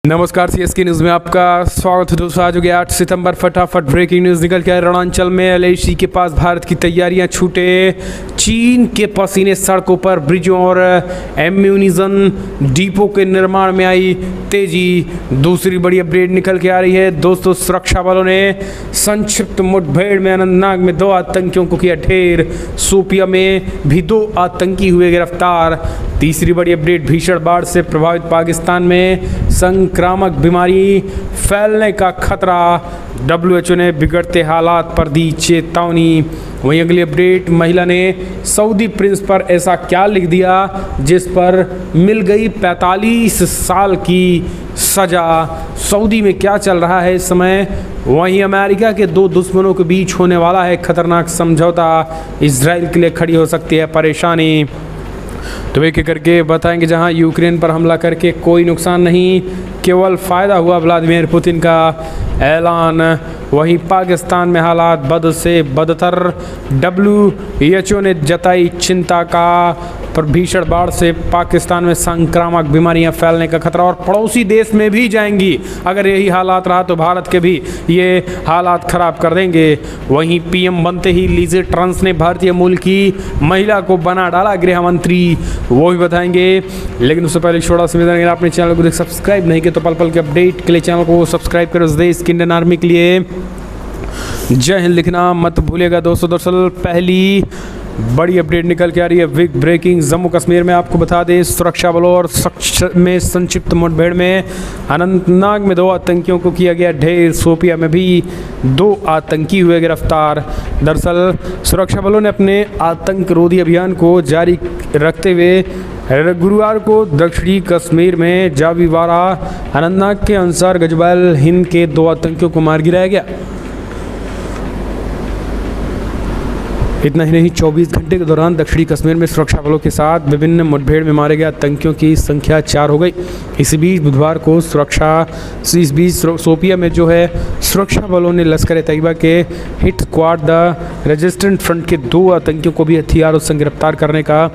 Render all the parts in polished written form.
नमस्कार, CSK news में आपका स्वागत है दोस्तों। आज हो गया 8 सितंबर। फटाफट ब्रेकिंग न्यूज़ निकल के आए। अरुणाचल में एलएसी के पास भारत की तैयारियां छूटे। चीन के पसीने, सड़कों पर ब्रिजों और एम्यूनिशन डिपो के निर्माण में आई तेजी। दूसरी बड़ी अपडेट निकल के आ रही है दोस्तों। सुरक्षा बलों ने संक्षिप्त मुठभेड़ में अनंतनाग में 2 आतंकियों को किया ढेर। शोपिया में भी 2 आतंकी हुए गिरफ्तार। तीसरी बड़ी अपडेट, भीषण बाढ़ से प्रभावित पाकिस्तान में संक्रामक बीमारी फैलने का खतरा। WHO ने बिगड़ते हालात पर दी चेतावनी। वहीं अगली अपडेट, महिला ने सऊदी प्रिंस पर ऐसा क्या लिख दिया जिस पर मिल गई 45 साल की सजा। सऊदी में क्या चल रहा है इस समय। वहीं अमेरिका के 2 दुश्मनों के बीच होने वाला है खतरनाक समझौता। इजराइल के लिए खड़ी हो सकती है परेशानी। तो एक एक करके बताएंगे। जहां यूक्रेन पर हमला करके कोई नुकसान नहीं, केवल फ़ायदा हुआ, व्लादिमीर पुतिन का ऐलान। वहीं पाकिस्तान में हालात बद से बदतर, WHO ने जताई चिंता का। पर भीषण बाढ़ से पाकिस्तान में संक्रामक बीमारियां फैलने का खतरा और पड़ोसी देश में भी जाएंगी। अगर यही हालात रहा तो भारत के भी ये हालात खराब कर देंगे। वहीं PM बनते ही लीजे ट्रंस ने भारतीय मूल की महिला को बना डाला गृह मंत्री, वो भी बताएंगे। लेकिन उससे पहले छोटा सा निवेदन, अगर आपने चैनल को सब्सक्राइब नहीं किया तो पल पल के अपडेट के लिए चैनल को सब्सक्राइब करें। उस देश की इंडियन आर्मी के लिए जय हिंद लिखना मत भूलिएगा दोस्तों। दरअसल पहली बड़ी अपडेट निकल के आ रही है, बिग ब्रेकिंग। जम्मू कश्मीर में आपको बता दें, सुरक्षा बलों और में संक्षिप्त मुठभेड़ में अनंतनाग में 2 आतंकियों को किया गया ढेर। शोपिया में भी 2 आतंकी हुए गिरफ्तार। दरअसल सुरक्षा बलों ने अपने आतंक रोधी अभियान को जारी रखते हुए गुरुवार को दक्षिणी कश्मीर में जाविवारा अनंतनाग के अंसार गजबैल हिंद के 2 आतंकियों को मार गिराया गया। इतना ही नहीं, 24 घंटे के दौरान दक्षिणी कश्मीर में सुरक्षा बलों के साथ विभिन्न मुठभेड़ में मारे गए आतंकियों की संख्या 4 हो गई। इस बीच बुधवार को शोपिया में जो है सुरक्षा बलों ने लश्कर तैयबा के hit squad the resistant front के 2 आतंकियों को भी हथियारों से गिरफ्तार करने का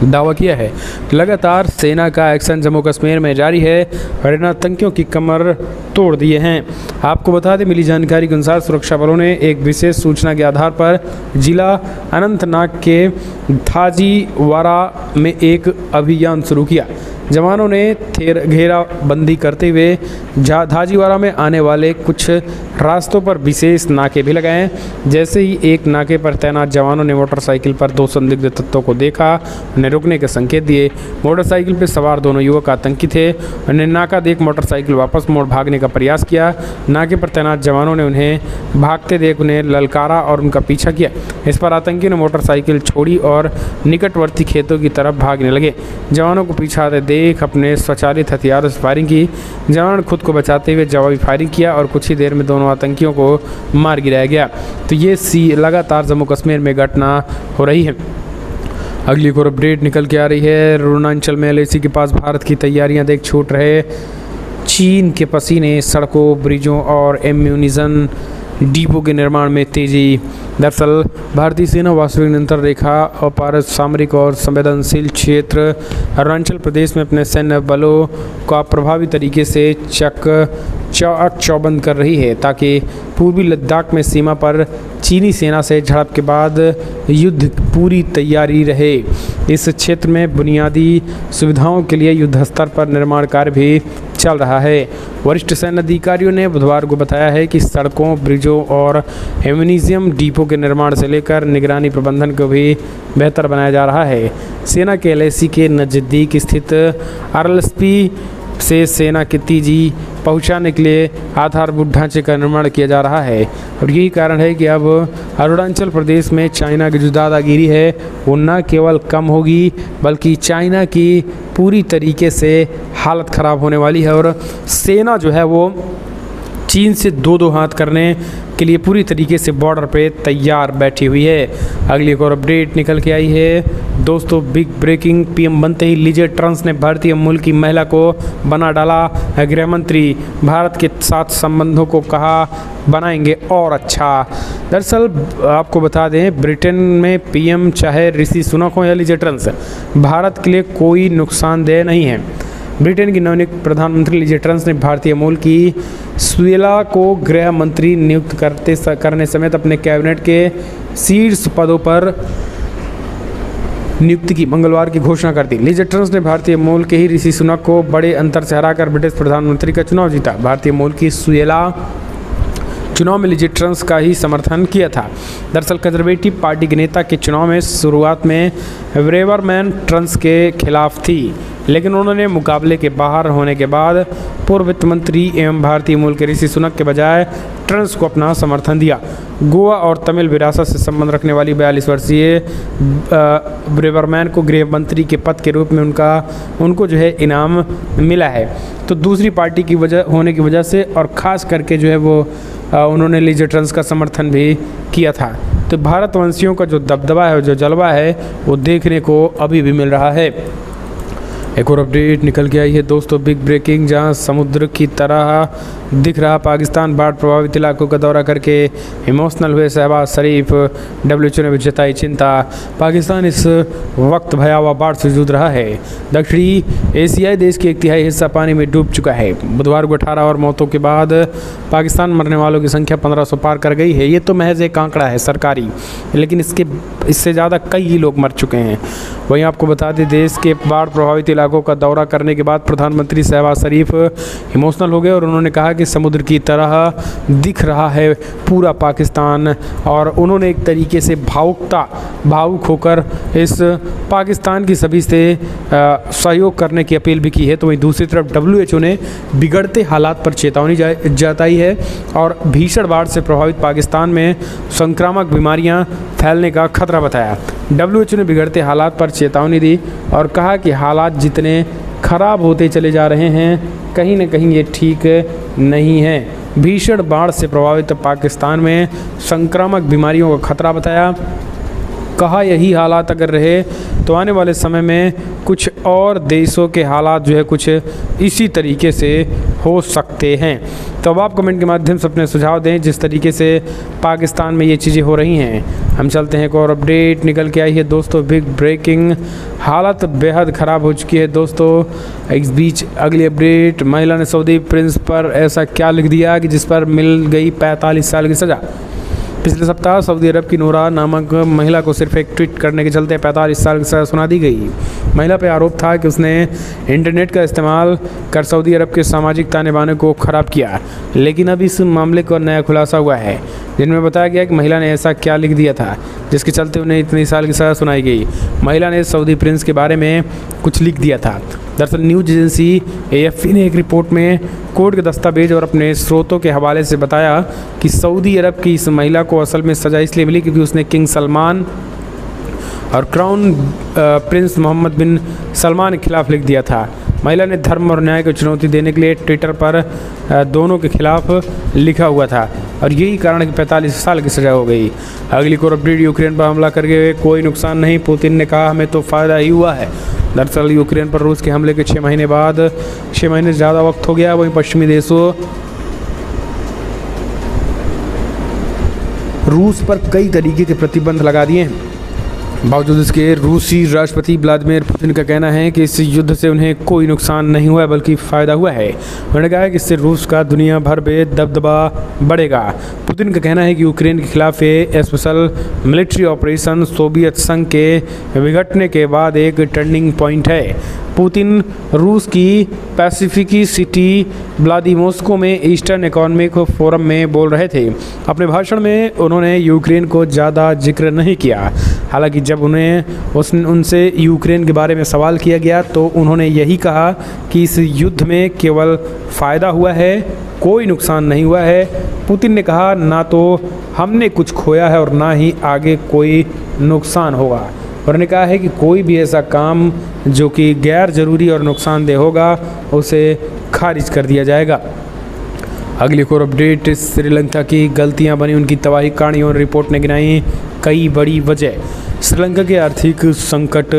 दावा किया है। लगातार सेना का एक्शन जम्मू कश्मीर में जारी है और इन आतंकियों की कमर तोड़ दिए हैं। आपको बता दें, मिली जानकारी के अनुसार सुरक्षा बलों ने एक विशेष सूचना के आधार पर जिला अनंतनाग के धाजीवारा में एक अभियान शुरू किया। जवानों ने घेराबंदी करते हुए धाजीवारा में आने वाले कुछ रास्तों पर विशेष नाके भी लगाए। जैसे ही एक नाके पर तैनात जवानों ने मोटरसाइकिल पर 2 संदिग्ध तत्वों को देखा, उन्हें रुकने के संकेत दिए। मोटरसाइकिल पर सवार दोनों युवक आतंकी थे। उन्हें नाका देख मोटरसाइकिल वापस मोड़ भागने का प्रयास किया। नाके पर तैनात जवानों ने उन्हें भागते देख उन्हें ललकारा और उनका पीछा किया। इस पर आतंकियों ने मोटरसाइकिल छोड़ी और निकटवर्ती खेतों की तरफ भागने लगे। जवानों को पीछाते देख अपने स्वचालित हथियारों से फायरिंग की। जवानों ने खुद को बचाते हुए जवाबी फायरिंग किया और कुछ ही देर में दोनों आतंकियों को मार गिराया गया। तो ये लगातार जम्मू कश्मीर में घटना हो रही है। अगली एक और अपडेट निकल के आ रही है। अरुणाचल में एलएसी के पास भारत की तैयारियां देख छूट रहे। चीन के पसीने, सड़कों, ब्रिजों और एम्यूनिशन डिपो के निर्माण में तेजी। दरअसल भारतीय सेना वास्तविक नियंत्रण रेखा अपार सामरिक और संवेदनशील क्षेत्र अरुणाचल प्रदेश में अपने सैन्य बलों का प्रभावी तरीके से चौबंद कर रही है, ताकि पूर्वी लद्दाख में सीमा पर चीनी सेना से झड़प के बाद युद्ध पूरी तैयारी रहे। इस क्षेत्र में बुनियादी सुविधाओं के लिए युद्ध स्तर पर निर्माण कार्य भी चल रहा है। वरिष्ठ सैन्य अधिकारियों ने बुधवार को बताया है कि सड़कों, ब्रिजों और एम्यूनिशन डिपो के निर्माण से लेकर निगरानी प्रबंधन को भी बेहतर बनाया जा रहा है। सेना के LAC के नज़दीक स्थित RLSP से सेना के तेजी पहुंचाने के लिए आधारभूत ढांचे का निर्माण किया जा रहा है। और यही कारण है कि अब अरुणाचल प्रदेश में चाइना की जो दादागिरी है वो न केवल कम होगी, बल्कि चाइना की पूरी तरीके से हालत ख़राब होने वाली है। और सेना जो है वो चीन से 2-2 हाथ करने के लिए पूरी तरीके से बॉर्डर पे तैयार बैठी हुई है। अगली एक और अपडेट निकल के आई है दोस्तों, बिग ब्रेकिंग। PM बनते ही लीजे ट्रंस ने भारतीय मूल की महिला को बना डाला गृह मंत्री। भारत के साथ संबंधों को कहा बनाएंगे और अच्छा। दरअसल आपको बता दें, ब्रिटेन में PM चाहे ऋषि सुनक हो या लीजे ट्रंस, भारत के लिए कोई नुकसानदेह नहीं है। ब्रिटेन की नवनियुक्त प्रधानमंत्री लिज ट्रस ने भारतीय मूल की सुएला को गृह मंत्री नियुक्त करने समेत अपने कैबिनेट के शीर्ष पदों पर नियुक्ति की मंगलवार की घोषणा कर दी। लिज ट्रस ने भारतीय मूल के ही ऋषि सुनक को बड़े अंतर से हराकर ब्रिटिश प्रधानमंत्री का चुनाव जीता। भारतीय मूल की सुएला चुनाव में लिज ट्रस का ही समर्थन किया था। दरअसल कंजर्वेटिव पार्टी के नेता के चुनाव में शुरुआत में ब्रेवरमैन ट्रस के खिलाफ थी, लेकिन उन्होंने मुकाबले के बाहर होने के बाद पूर्व वित्त मंत्री एवं भारतीय मूल के ऋषि सुनक के बजाय ट्रस को अपना समर्थन दिया। गोवा और तमिल विरासत से संबंध रखने वाली 42 वर्षीय ब्रेवरमैन को गृह मंत्री के पद के रूप में उनको जो है इनाम मिला है। तो दूसरी पार्टी की वजह होने की वजह से और ख़ास करके जो है वो उन्होंने लिज ट्रस का समर्थन भी किया था। तो भारतवंशियों का जो दबदबा है, जो जलवा है, वो देखने को अभी भी मिल रहा है। एक और अपडेट निकल के आई है दोस्तों, बिग ब्रेकिंग, जहां समुद्र की तरह दिख रहा पाकिस्तान बाढ़ प्रभावित इलाकों का दौरा करके इमोशनल हुए शहबाज शरीफ। WHO ने भी जताई चिंता। पाकिस्तान इस वक्त भयावह बाढ़ से जूझ रहा है। दक्षिणी एशियाई देश के 1/3 हिस्सा पानी में डूब चुका है। बुधवार को 18 और मौतों के बाद पाकिस्तान मरने वालों की संख्या 1500 पार कर गई है। ये तो महज एक आंकड़ा है सरकारी, लेकिन इससे ज़्यादा कई लोग मर चुके हैं। वहीं आपको बता दें, देश के बाढ़ प्रभावित इलाकों का दौरा करने के बाद प्रधानमंत्री शहबाज शरीफ इमोशनल हो गए और उन्होंने कहा कि समुद्र की तरह दिख रहा है पूरा पाकिस्तान, और उन्होंने एक तरीके से भावुक होकर इस पाकिस्तान की सभी से सहयोग करने की अपील भी की है। तो वहीं दूसरी तरफ WHO ने बिगड़ते हालात पर चेतावनी जताई है और भीषण बाढ़ से प्रभावित पाकिस्तान में संक्रामक बीमारियां फैलने का खतरा बताया। WHO ने बिगड़ते हालात पर चेतावनी दी और कहा कि हालात जितने खराब होते चले जा रहे हैं, कहीं न कहीं ये ठीक नहीं है। भीषण बाढ़ से प्रभावित पाकिस्तान में संक्रामक बीमारियों का खतरा बताया। कहा यही हालात अगर रहे तो आने वाले समय में कुछ और देशों के हालात जो है कुछ इसी तरीके से हो सकते हैं। तो अब आप कमेंट के माध्यम से अपने सुझाव दें जिस तरीके से पाकिस्तान में ये चीज़ें हो रही हैं। हम चलते हैं, एक और अपडेट निकल के आई है दोस्तों, बिग ब्रेकिंग, हालत बेहद ख़राब हो चुकी है दोस्तों। इस बीच अगली अपडेट, महिला ने सऊदी प्रिंस पर ऐसा क्या लिख दिया कि जिस पर मिल गई 45 साल की सज़ा। पिछले सप्ताह सऊदी अरब की नूरा नामक महिला को सिर्फ एक ट्वीट करने के चलते 45 साल की सज़ा सुना दी गई। महिला पर आरोप था कि उसने इंटरनेट का इस्तेमाल कर सऊदी अरब के सामाजिक ताने बाने को ख़राब किया, लेकिन अब इस मामले का नया खुलासा हुआ है जिनमें बताया गया कि महिला ने ऐसा क्या लिख दिया था जिसके चलते उन्हें इतनी साल की सज़ा सुनाई गई। महिला ने सऊदी प्रिंस के बारे में कुछ लिख दिया था। दरअसल न्यूज़ एजेंसी AFP ने एक रिपोर्ट में कोर्ट के दस्तावेज और अपने स्रोतों के हवाले से बताया कि सऊदी अरब की इस महिला को असल में सज़ा इसलिए मिली क्योंकि उसने किंग सलमान और क्राउन प्रिंस मोहम्मद बिन सलमान के खिलाफ लिख दिया था। महिला ने धर्म और न्याय को चुनौती देने के लिए ट्विटर पर दोनों के खिलाफ लिखा हुआ था और यही कारण कि 45 साल की सज़ा हो गई। अगली कोर अपडेट, यूक्रेन पर हमला करके कोई नुकसान नहीं, पुतिन ने कहा हमें तो फ़ायदा ही हुआ है। दरअसल यूक्रेन पर रूस के हमले के 6 महीने बाद 6 महीने से ज़्यादा वक्त हो गया। वहीं पश्चिमी देशों रूस पर कई तरीके के प्रतिबंध लगा दिए हैं। बावजूद इसके रूसी राष्ट्रपति व्लादिमीर पुतिन का कहना है कि इस युद्ध से उन्हें कोई नुकसान नहीं हुआ बल्कि फ़ायदा हुआ है। उन्होंने कहा है कि इससे रूस का दुनिया भर में दबदबा बढ़ेगा। पुतिन का कहना है कि यूक्रेन के खिलाफ ये स्पेशल मिलिट्री ऑपरेशन सोवियत संघ के विघटने के बाद एक टर्निंग पॉइंट है। पुतिन रूस की पैसिफिकी सिटी व्लादिवोस्टोक में ईस्टर्न इकोनॉमिक फोरम में बोल रहे थे। अपने भाषण में उन्होंने यूक्रेन को ज़्यादा जिक्र नहीं किया। हालांकि जब उनसे यूक्रेन के बारे में सवाल किया गया तो उन्होंने यही कहा कि इस युद्ध में केवल फ़ायदा हुआ है, कोई नुकसान नहीं हुआ है। पुतिन ने कहा ना तो हमने कुछ खोया है और ना ही आगे कोई नुकसान होगा। उन्होंने कहा है कि कोई भी ऐसा काम जो कि गैर ज़रूरी और नुकसानदेह होगा उसे खारिज कर दिया जाएगा। अगली और अपडेट, श्रीलंका की गलतियां बनी उनकी तबाही कहानियों, रिपोर्ट ने गिनाई कई बड़ी वजह। श्रीलंका के आर्थिक संकट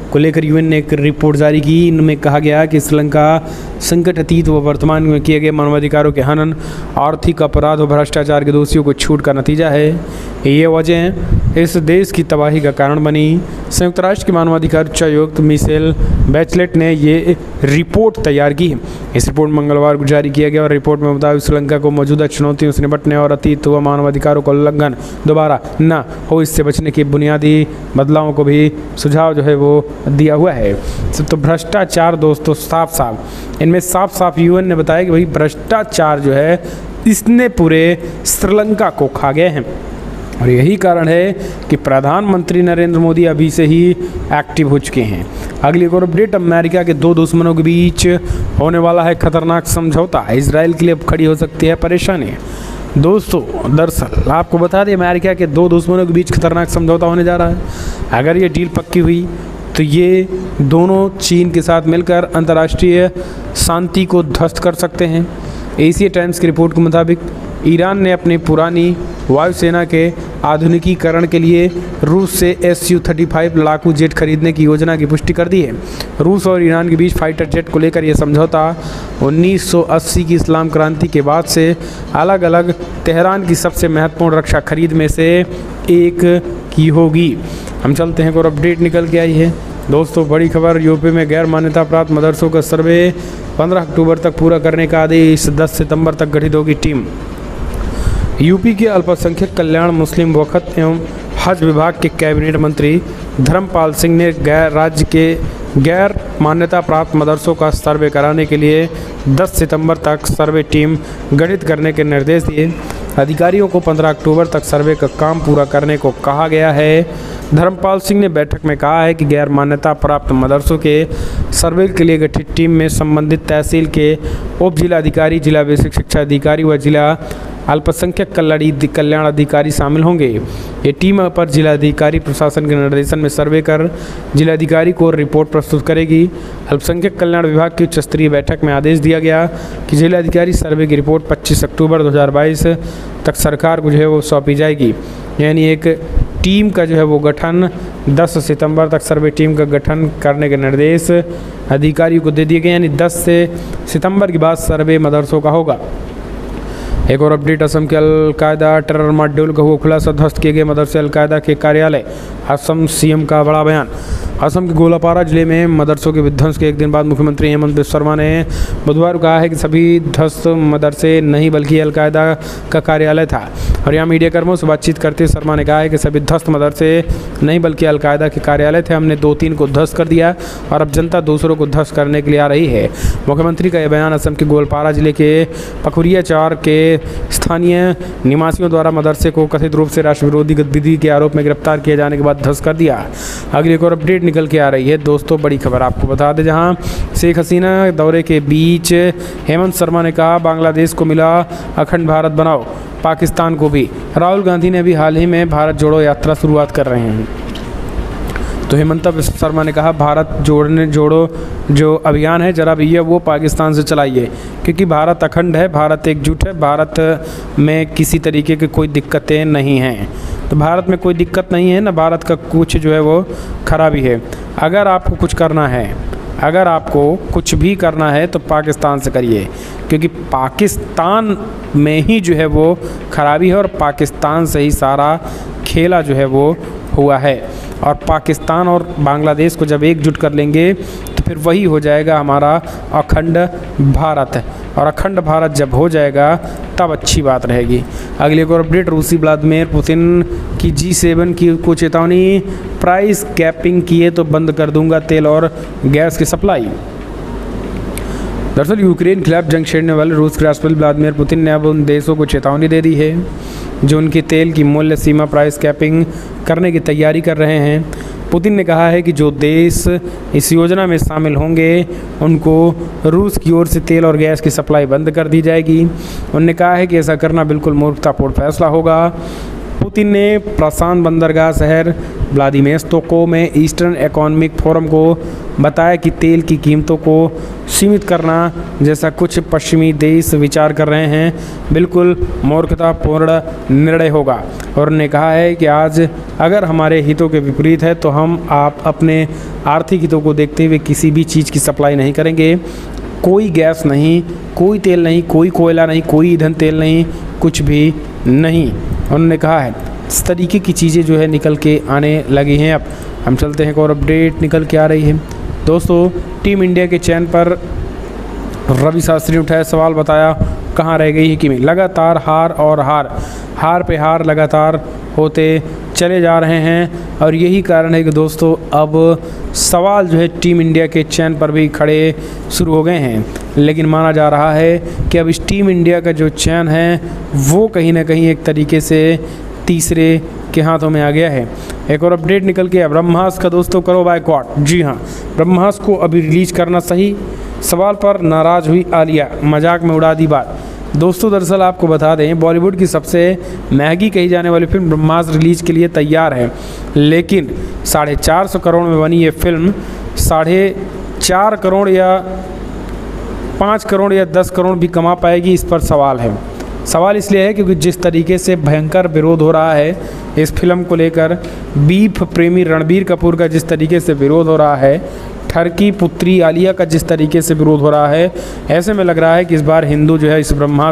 को लेकर यूएन ने एक रिपोर्ट जारी की। इनमें कहा गया कि श्रीलंका संकट अतीत व वर्तमान में किए गए मानवाधिकारों के हनन, आर्थिक अपराध और भ्रष्टाचार के दोषियों को छूट का नतीजा है। ये वजह इस देश की तबाही का कारण बनी। संयुक्त राष्ट्र के मानवाधिकार उच्चायुक्त मिशेल बैचलेट ने ये रिपोर्ट तैयार की। इस रिपोर्ट मंगलवार को जारी किया गया और रिपोर्ट में मुताबिक श्रीलंका को मौजूदा चुनौतियों से निपटने और अतीत व मानवाधिकारों का उल्लंघन दोबारा न हो, इससे बचने के बुनियादी बदलावों को भी सुझाव जो है वो दिया हुआ है। तो भ्रष्टाचार दोस्तों साफ इनमें साफ यूएन ने बताया कि भाई भ्रष्टाचार जो है इसने पूरे श्रीलंका को खा गए हैं और यही कारण है कि प्रधानमंत्री नरेंद्र मोदी अभी से ही एक्टिव हो चुके हैं। अगली एक और अपडेट, अमेरिका के दो दुश्मनों के बीच होने वाला है खतरनाक समझौता, इजराइल के लिए अब खड़ी हो सकती है परेशानी। दोस्तों दरअसल आपको बता दें, अमेरिका के दो दुश्मनों के बीच खतरनाक समझौता होने जा रहा है। अगर ये डील पक्की हुई तो ये दोनों चीन के साथ मिलकर अंतर्राष्ट्रीय शांति को ध्वस्त कर सकते हैं। एशिया टाइम्स की रिपोर्ट के मुताबिक ईरान ने अपनी पुरानी वायुसेना के आधुनिकीकरण के लिए रूस से Su-35 लड़ाकू जेट खरीदने की योजना की पुष्टि कर दी है। रूस और ईरान के बीच फाइटर जेट को लेकर यह समझौता 1980 की इस्लाम क्रांति के बाद से अलग अलग तेहरान की सबसे महत्वपूर्ण रक्षा खरीद में से एक की होगी। हम चलते हैं और अपडेट निकल के आई है दोस्तों, बड़ी खबर, यूपी में गैर मान्यता प्राप्त मदरसों का सर्वे 15 अक्टूबर तक पूरा करने का आदेश, 10 सितंबर तक गठित होगी टीम। यूपी के अल्पसंख्यक कल्याण, मुस्लिम वक्फ एवं हज विभाग के कैबिनेट मंत्री धर्मपाल सिंह ने राज्य के गैर मान्यता प्राप्त मदरसों का सर्वे कराने के लिए 10 सितंबर तक सर्वे टीम गठित करने के निर्देश दिए। अधिकारियों को 15 अक्टूबर तक सर्वे का काम पूरा करने को कहा गया है। धर्मपाल सिंह ने बैठक में कहा है कि गैर मान्यता प्राप्त मदरसों के सर्वे के लिए गठित टीम में संबंधित तहसील के उप जिला अधिकारी, जिला बेसिक शिक्षा अधिकारी व जिला अल्पसंख्यक कल्याण अधिकारी शामिल होंगे। ये टीम अपर जिलाधिकारी प्रशासन के निर्देशन में सर्वे कर जिलाधिकारी को रिपोर्ट प्रस्तुत करेगी। अल्पसंख्यक कल्याण विभाग की उच्च स्तरीय बैठक में आदेश दिया गया कि जिलाधिकारी सर्वे की रिपोर्ट 25 अक्टूबर 2022 तक सरकार को जो है वो सौंपी जाएगी। यानी एक टीम का जो है वो गठन 10 सितंबर तक सर्वे टीम का गठन करने के निर्देश अधिकारियों को दे दिए गए। यानी 10 सितंबर के बाद सर्वे मदरसों का होगा। एक और अपडेट, असम के अलकायदा टेरर मॉड्यूल का हुआ खुलासा, ध्वस्त किए गए मदरसे अलकायदा के कार्यालय, असम सीएम का बड़ा बयान। असम के गोलापारा जिले में मदरसों के विध्वंस के एक दिन बाद मुख्यमंत्री हेमंत बिस्वा शर्मा ने बुधवार को कहा है कि सभी ध्वस्त मदरसे नहीं बल्कि अलकायदा का कार्यालय था। और यहाँ मीडिया कर्मियों से बातचीत करते हुए शर्मा ने कहा है कि सभी ध्वस्त मदरसे नहीं बल्कि अलकायदा के कार्यालय थे। हमने 2-3 को ध्वस्त कर दिया और अब जनता दूसरों को ध्वस्त करने के लिए आ रही है। मुख्यमंत्री का यह बयान असम के गोलपारा जिले के पखुरिया चार के स्थानीय निवासियों द्वारा मदरसे को कथित रूप से राष्ट्र विरोधी गतिविधि के आरोप में गिरफ्तार किए जाने के बाद ध्वस्त कर दिया। अगली एक और अपडेट निकल के आ रही है दोस्तों, बड़ी खबर आपको बता दें, जहां शेख हसीना दौरे के बीच हेमंत शर्मा ने कहा बांग्लादेश को मिला अखंड भारत बनाओ, पाकिस्तान को भी। राहुल गांधी ने भी हाल ही में भारत जोड़ो यात्रा शुरुआत कर रहे हैं। तो हेमंत शर्मा ने कहा भारत जोड़ो जो अभियान है जरा भैया वो पाकिस्तान से चलाइए, क्योंकि भारत अखंड है, भारत एकजुट है, भारत में किसी तरीके की कोई दिक्कतें नहीं हैं। तो भारत में कोई दिक्कत नहीं है ना, भारत का कुछ जो है वो खराबी है। अगर आपको कुछ करना है, अगर आपको कुछ भी करना है तो पाकिस्तान से करिए, क्योंकि पाकिस्तान में ही जो है वो खराबी है और पाकिस्तान से ही सारा खेला जो है वो हुआ है। और पाकिस्तान और बांग्लादेश को जब एकजुट कर लेंगे तो फिर वही हो जाएगा हमारा अखंड भारत, और अखंड भारत जब हो जाएगा तब अच्छी बात रहेगी। अगली एक और अपडेट, रूसी व्लादिमीर पुतिन की G7 की को चेतावनी, प्राइस कैपिंग किए तो बंद कर दूंगा तेल और गैस की सप्लाई। दरअसल यूक्रेन खिलाफ जंग छेड़ने वाले रूस के राष्ट्रपति व्लादिमीर पुतिन ने अब उन देशों को चेतावनी दे दी है जो उनकी तेल की मूल्य सीमा प्राइस कैपिंग करने की तैयारी कर रहे हैं। पुतिन ने कहा है कि जो देश इस योजना में शामिल होंगे उनको रूस की ओर से तेल और गैस की सप्लाई बंद कर दी जाएगी। उन्होंने कहा है कि ऐसा करना बिल्कुल मूर्खतापूर्ण फैसला होगा। पुतिन ने प्रशांत बंदरगाह शहर व्लादिवोस्तोक में ईस्टर्न इकोनॉमिक फोरम को बताया कि तेल की कीमतों को सीमित करना जैसा कुछ पश्चिमी देश विचार कर रहे हैं बिल्कुल मूर्खतापूर्ण निर्णय होगा। और उन्होंने कहा है कि आज अगर हमारे हितों के विपरीत है तो हम अपने आर्थिक हितों को देखते हुए किसी भी चीज़ की सप्लाई नहीं करेंगे। कोई गैस नहीं, कोई तेल नहीं, कोई कोयला नहीं, कोई ईंधन तेल नहीं, कुछ भी नहीं। उन्होंने कहा है इस तरीके की चीज़ें जो है निकल के आने लगी हैं। अब हम चलते हैं, एक और अपडेट निकल के आ रही है दोस्तों। टीम इंडिया के चयन पर रवि शास्त्री ने उठाया सवाल, बताया कहाँ रह गई है किमी। लगातार हार और हार पे हार लगातार होते चले जा रहे हैं और यही कारण है कि दोस्तों अब सवाल जो है टीम इंडिया के चयन पर भी खड़े शुरू हो गए हैं। लेकिन माना जा रहा है कि अब इस टीम इंडिया का जो चयन है वो कहीं ना कहीं एक तरीके से तीसरे के हाथों में आ गया है। एक और अपडेट निकल के ब्रह्मास्त्र का दोस्तों करो बायकॉट। जी हाँ, ब्रह्मास्त्र को अभी रिलीज करना सही, सवाल पर नाराज हुई आलिया, मजाक में उड़ा दी बात। दोस्तों दरअसल आपको बता दें बॉलीवुड की सबसे महंगी कही जाने वाली फिल्म ब्रह्मास्त्र रिलीज के लिए तैयार है, लेकिन 450 करोड़ में बनी ये फिल्म 4.5 करोड़ या 5 करोड़ या 10 करोड़ भी कमा पाएगी, इस पर सवाल है। सवाल इसलिए है क्योंकि जिस तरीके से भयंकर विरोध हो रहा है इस फिल्म को लेकर, बीफ प्रेमी रणबीर कपूर का जिस तरीके से विरोध हो रहा है, ठरकी पुत्री आलिया का जिस तरीके से विरोध हो रहा है, ऐसे में लग रहा है कि इस बार हिंदू जो है इस ब्रह्मास्त्र